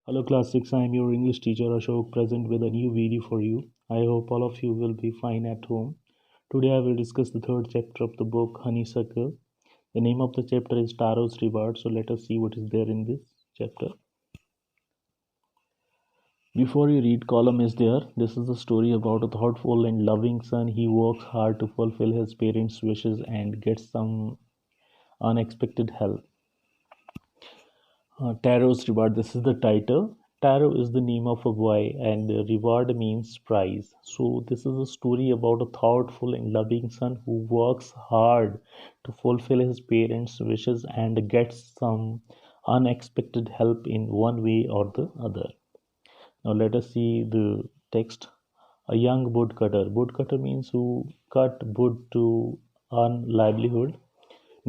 Hello class 6, I am your English teacher Ashok present with a new video for you. I hope all of you will be fine at home. Today I will discuss the third chapter of the book Honeysuckle. The name of the chapter is Taro's Reward, so let us see what is there in this chapter. Before you read, column is there. This is a story about a thoughtful and loving son. He works hard to fulfill his parents' wishes and gets some unexpected help. Tarot's Reward. This is the title. Tarot is the name of a boy, and reward means prize. So, this is a story about a thoughtful and loving son who works hard to fulfill his parents' wishes and gets some unexpected help in one way or the other. Now, let us see the text. A young woodcutter. Woodcutter means who cut wood to earn livelihood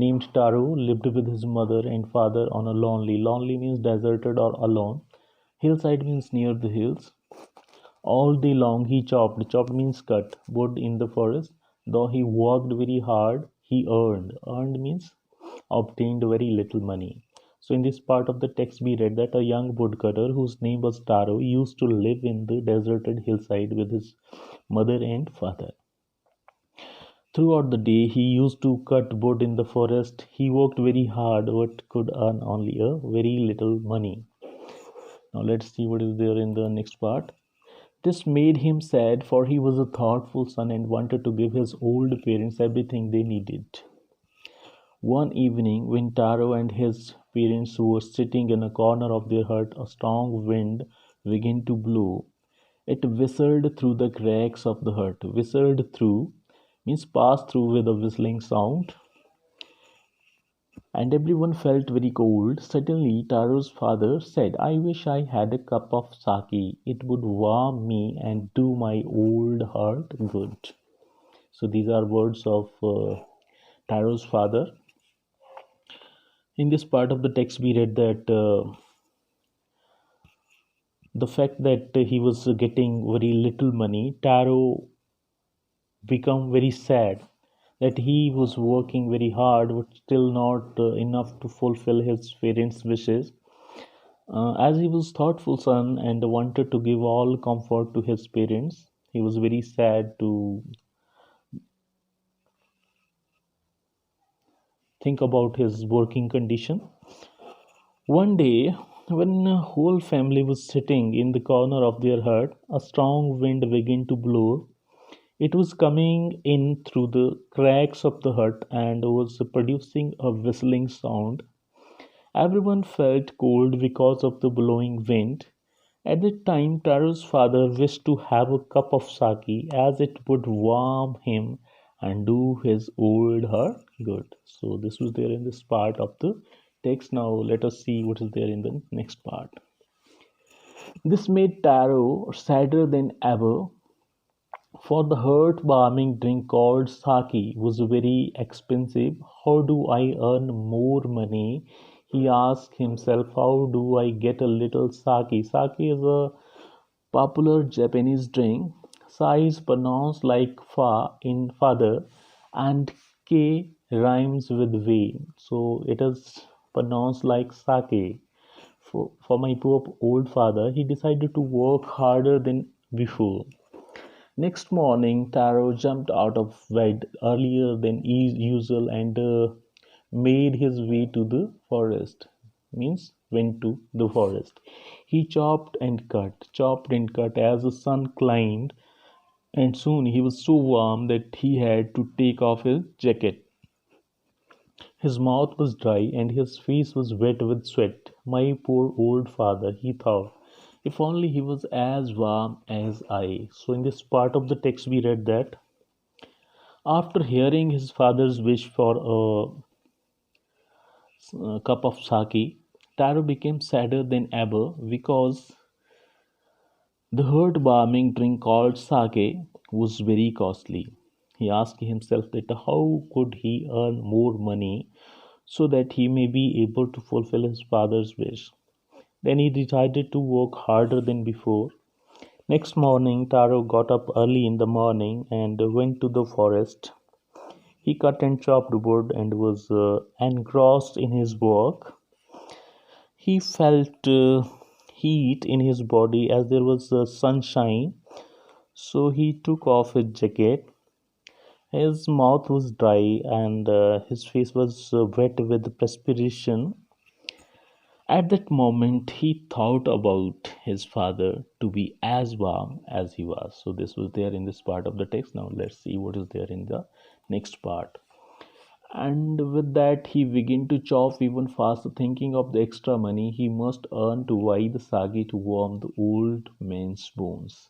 named Taro lived with his mother and father on a lonely means deserted or alone. Hillside means near the hills. All day long he chopped means cut, wood in the forest. Though he worked very hard, he earned means obtained very little money. So in this part of the text we read that a young woodcutter whose name was Taro used to live in the deserted hillside with his mother and father. Throughout the day, he used to cut wood in the forest. He worked very hard, but could earn only a very little money. Now, let's see what is there in the next part. This made him sad, for he was a thoughtful son and wanted to give his old parents everything they needed. One evening, when Taro and his parents were sitting in a corner of their hut, a strong wind began to blow. It whistled through the cracks of the hut. Whistled through means passed through with a whistling sound, and everyone felt very cold. Suddenly, Taro's father said, I wish I had a cup of sake. It would warm me and do my old heart good. So, these are words of Taro's father. In this part of the text, we read that the fact that he was getting very little money, Taro become very sad that he was working very hard but still not enough to fulfill his parents' wishes. As he was thoughtful son and wanted to give all comfort to his parents, he was very sad to think about his working condition. One day, when the whole family was sitting in the corner of their hut, a strong wind began to blow. It was coming in through the cracks of the hut and was producing a whistling sound. Everyone felt cold because of the blowing wind. At that time, Taro's father wished to have a cup of sake as it would warm him and do his old heart good. So, this was there in this part of the text. Now, let us see what is there in the next part. This made Taro sadder than ever, for the heart-warming drink called sake was very expensive. How do I earn more money? He asked himself, how do I get a little sake? Sake is a popular Japanese drink. Sa is pronounced like fa in father, and K rhymes with way. So it is pronounced like sake. For my poor old father, he decided to work harder than before. Next morning, Taro jumped out of bed earlier than usual and made his way to the forest. Means went to the forest. He chopped and cut as the sun climbed, and soon he was so warm that he had to take off his jacket. His mouth was dry and his face was wet with sweat. My poor old father, he thought. If only he was as warm as I. So, in this part of the text, we read that after hearing his father's wish for a cup of sake, Taro became sadder than ever because the heart-warming drink called sake was very costly. He asked himself that how could he earn more money so that he may be able to fulfill his father's wish. Then he decided to work harder than before. Next morning, Taro got up early in the morning and went to the forest. He cut and chopped wood and was engrossed in his work. He felt heat in his body as there was sunshine. So he took off his jacket. His mouth was dry and his face was wet with perspiration. At that moment, he thought about his father to be as warm as he was. So, this was there in this part of the text. Now, let's see what is there in the next part. And with that, he began to chop even faster, thinking of the extra money he must earn to buy the sagi to warm the old man's bones.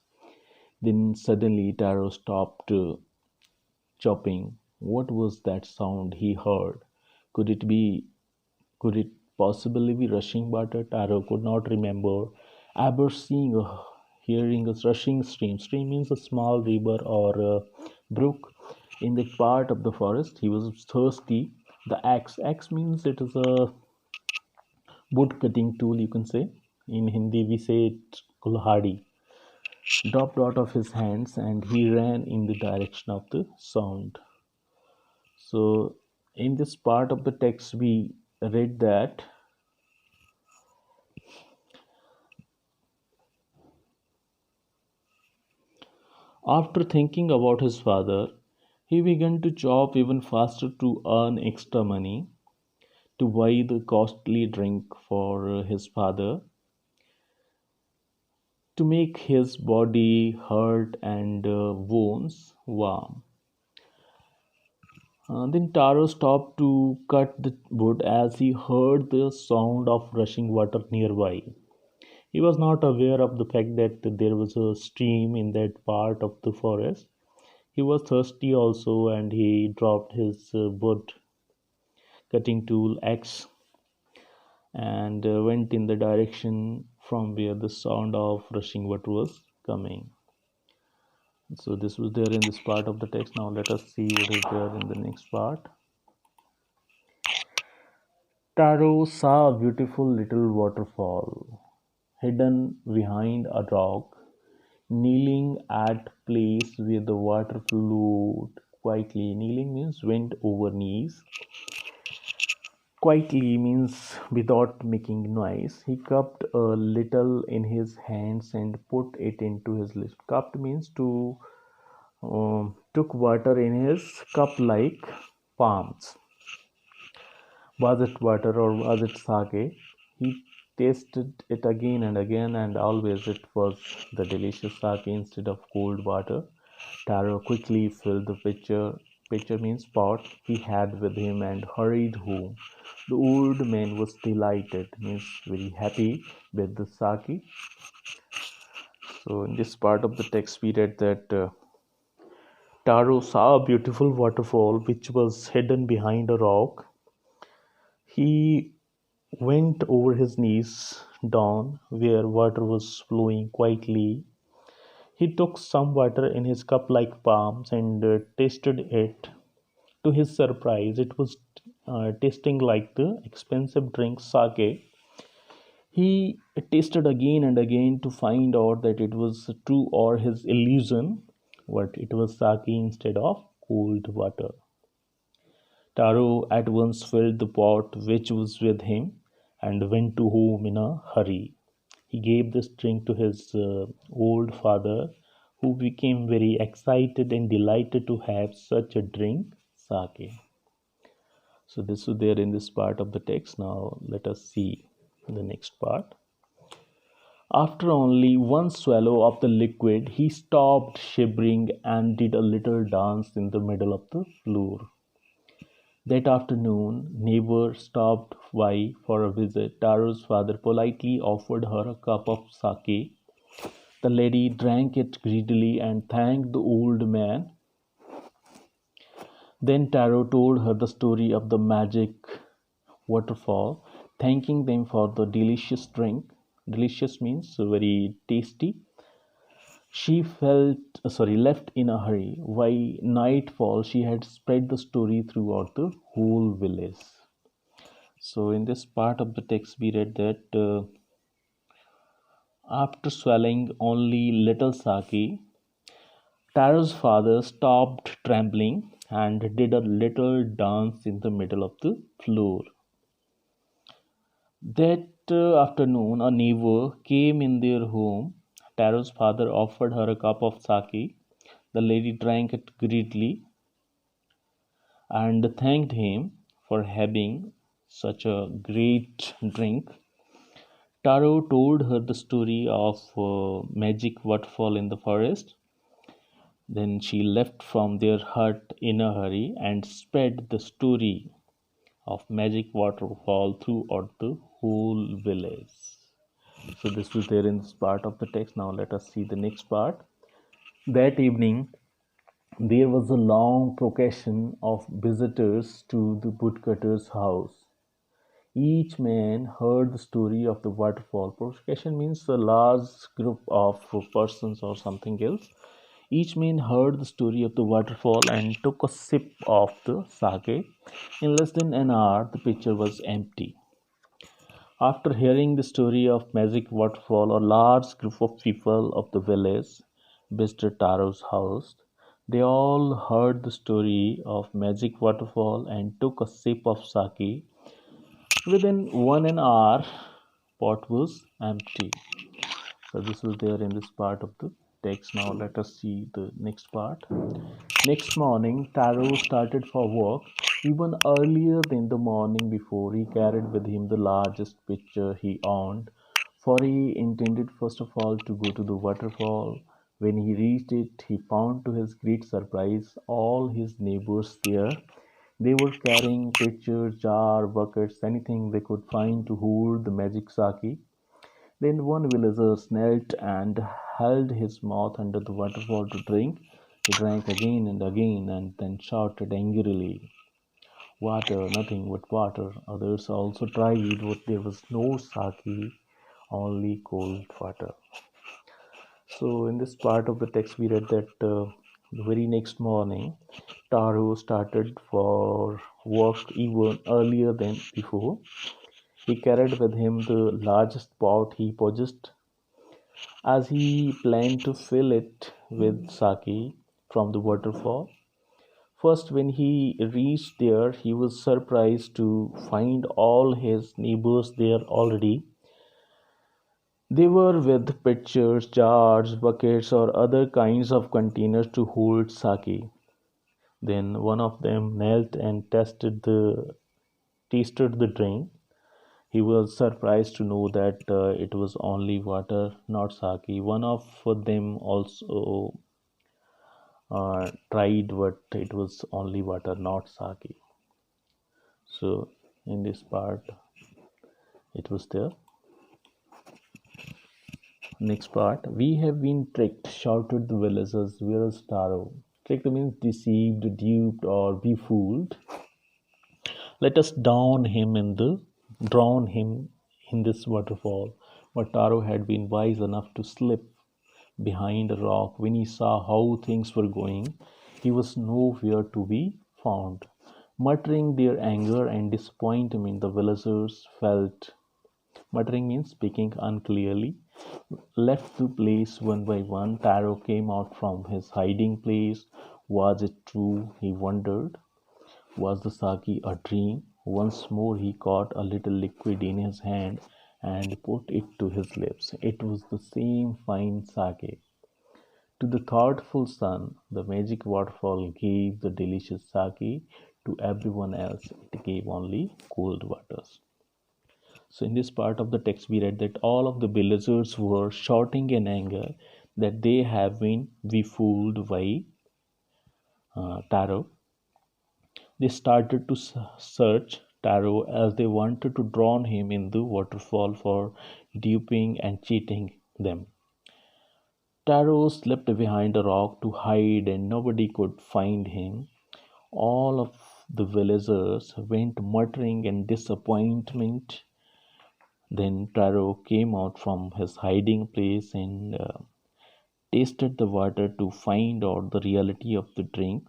Then suddenly, Taro stopped chopping. What was that sound he heard? Could it be Could it possibly be rushing water? Taro could not remember ever seeing or hearing a rushing stream. Stream means a small river or a brook in the part of the forest. He was thirsty. The axe. Axe means it is a wood cutting tool, you can say. In Hindi, we say it kulhadi. Dropped out of his hands and he ran in the direction of the sound. So, in this part of the text, we read that after thinking about his father, he began to chop even faster to earn extra money to buy the costly drink for his father to make his body hurt and wounds warm. Then Taro stopped to cut the wood as he heard the sound of rushing water nearby. He was not aware of the fact that there was a stream in that part of the forest. He was thirsty also and he dropped his wood cutting tool axe and went in the direction from where the sound of rushing water was coming. So this was there in this part of the text. Now let us see what is there in the next part. Taro saw a beautiful little waterfall hidden behind a rock, kneeling at place where the water flowed quietly. Kneeling means went over knees. Quietly means without making noise. He cupped a little in his hands and put it into his lips. Cupped means to took water in his cup like palms. Was it water or was it sake? He tasted it again and again, and always it was the delicious sake instead of cold water. Taro quickly filled the pitcher. Pitcher means pot he had with him and hurried home. The old man was delighted, means very happy with the sake. So in this part of the text, we read that Taro saw a beautiful waterfall which was hidden behind a rock. He went over his knees down where water was flowing quietly. He took some water in his cup like palms and tasted it. To his surprise, it was tasting like the expensive drink sake. He tasted again and again to find out that it was true or his illusion, but it was sake instead of cold water. Taro at once filled the pot which was with him and went to home in a hurry. He gave this drink to his old father, who became very excited and delighted to have such a drink, sake. So, this is there in this part of the text. Now, let us see the next part. After only one swallow of the liquid, he stopped shivering and did a little dance in the middle of the floor. That afternoon, neighbor stopped by for a visit. Taro's father politely offered her a cup of sake. The lady drank it greedily and thanked the old man. Then Taro told her the story of the magic waterfall, thanking them for the delicious drink. Delicious means very tasty. She left in a hurry. By nightfall, she had spread the story throughout the whole village. So, in this part of the text, we read that after swallowing only little sake, Taro's father stopped trembling and did a little dance in the middle of the floor. That afternoon, a neighbor came in their home. Taro's father offered her a cup of sake. The lady drank it greedily and thanked him for having such a great drink. Taro told her the story of magic waterfall in the forest. Then she left from their hut in a hurry and spread the story of magic waterfall throughout the whole village. So this was there in this part of the text. Now let us see the next part. That evening, there was a long procession of visitors to the woodcutter's house. Each man heard the story of the waterfall. Procession means a large group of persons or something else. Each man heard the story of the waterfall and took a sip of the sake. In less than an hour, the pitcher was empty. After hearing the story of Magic Waterfall, a large group of people of the village visited Taro's house. They all heard the story of Magic Waterfall and took a sip of sake. Within 1 hour, pot was empty. So this was there in this part of the text. Now let us see the next part. Next morning, Taro started for work. Even earlier than the morning before, he carried with him the largest pitcher he owned, for he intended first of all to go to the waterfall. When he reached it, he found to his great surprise all his neighbors there. They were carrying pitchers, jars, buckets, anything they could find to hold the magic sake. Then one villager knelt and held his mouth under the waterfall to drink. He drank again and then shouted angrily, "Water, nothing but water." Others also tried, but there was no sake, only cold water. So, in this part of the text, we read that the very next morning, Taro started for work even earlier than before. He carried with him the largest pot he possessed, as he planned to fill it with sake from the waterfall. First, when he reached there, he was surprised to find all his neighbors there already. They were with pitchers, jars, buckets, or other kinds of containers to hold sake. Then one of them knelt and tasted the drink. He was surprised to know that it was only water, not sake. One of them also tried, but it was only water, not sake. So in this part, it was there. Next part, we have been tricked, shouted the villagers. Where is Taro? Tricked means deceived, duped, or befooled. Let us drown him in this waterfall. But Taro had been wise enough to slip behind a rock. When he saw how things were going, he was nowhere to be found. Muttering their anger and disappointment, the villagers felt. Muttering means speaking unclearly. Left the place one by one. Taro came out from his hiding place. Was it true? He wondered. Was the sake a dream? Once more he caught a little liquid in his hand and put it to his lips. It was the same fine sake. To the thoughtful son, the magic waterfall gave the delicious sake. To everyone else, it gave only cold waters. So, in this part of the text, we read that all of the villagers were shouting in anger that they have been befooled by Taro. They started to search Taro as they wanted to drown him in the waterfall for duping and cheating them. Taro slipped behind a rock to hide and nobody could find him. All of the villagers went muttering in disappointment. Then Taro came out from his hiding place and tasted the water to find out the reality of the drink.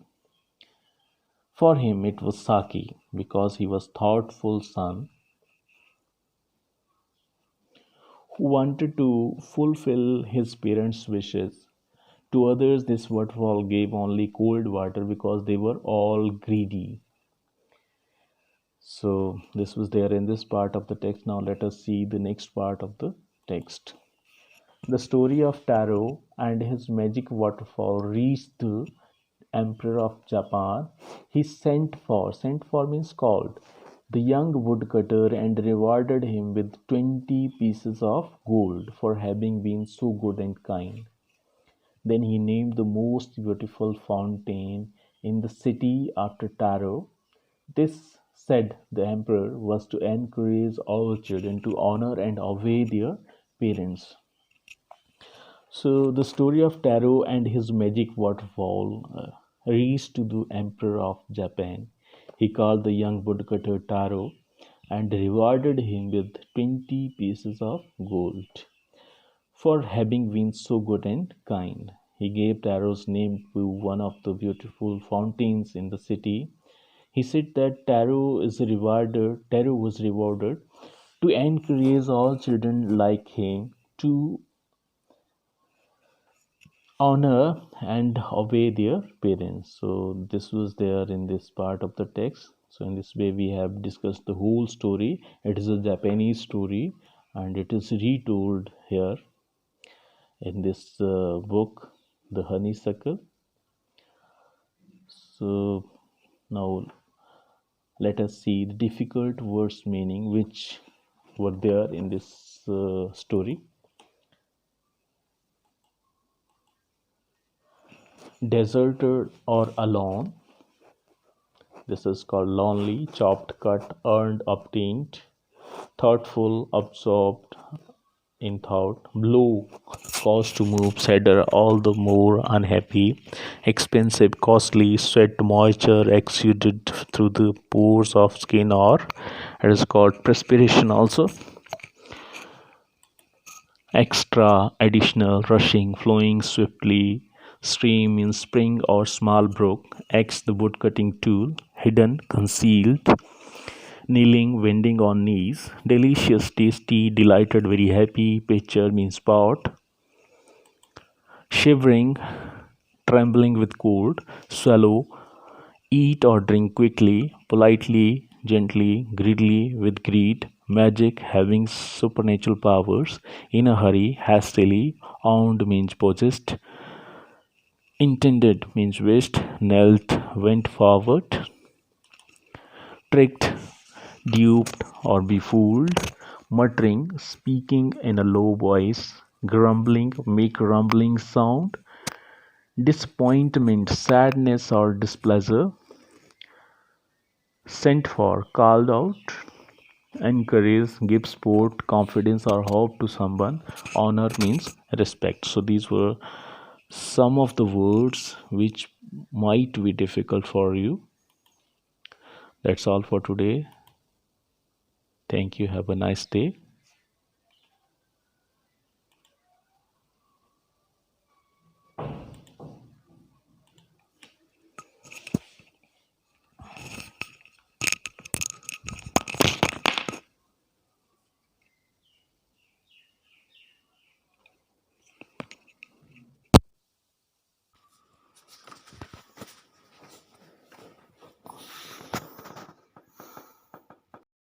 For him it was sake, because he was thoughtful son who wanted to fulfill his parents' wishes. To others, this waterfall gave only cold water because they were all greedy. So this was there in this part of the text. Now let us see the next part of the text. The story of Taro and his magic waterfall reached the Emperor of Japan. He sent for means called, the young woodcutter and rewarded him with 20 pieces of gold for having been so good and kind. Then he named the most beautiful fountain in the city after Taro. This, said the emperor, was to encourage all children to honor and obey their parents. So the story of Taro and his magic waterfall reached to the Emperor of Japan. He called the young woodcutter Taro and rewarded him with 20 pieces of gold for having been so good and kind. He gave Taro's name to one of the beautiful fountains in the city. He said that Taro was rewarded to encourage all children like him to honor and obey their parents. So this was there in this part of the text. So in this way we have discussed the whole story. It is a Japanese story and it is retold here in this book, The Honeysuckle. So now let us see the difficult words meaning which were there in this story. Deserted or alone. This is called lonely, chopped, cut, earned, obtained, thoughtful, absorbed in thought, blue, caused to move, sadder, all the more unhappy, expensive, costly, sweat, moisture exuded through the pores of skin, or it is called perspiration also. Extra, additional, rushing, flowing swiftly, stream in spring or small brook, X the woodcutting tool, hidden, concealed, kneeling, bending on knees, delicious, tasty, delighted, very happy, picture means spot, shivering, trembling with cold, swallow, eat or drink quickly, politely, gently, greedily, with greed, magic, having supernatural powers, in a hurry, hastily, owned means possessed, intended means wished, knelt, went forward, tricked, duped, or befooled, muttering, speaking in a low voice, grumbling, make rumbling sound, disappointment, sadness, or displeasure, sent for, called out, encourage, give support, confidence, or hope to someone, honor means respect. So these were some of the words which might be difficult for you. That's all for today. Thank you. Have a nice day.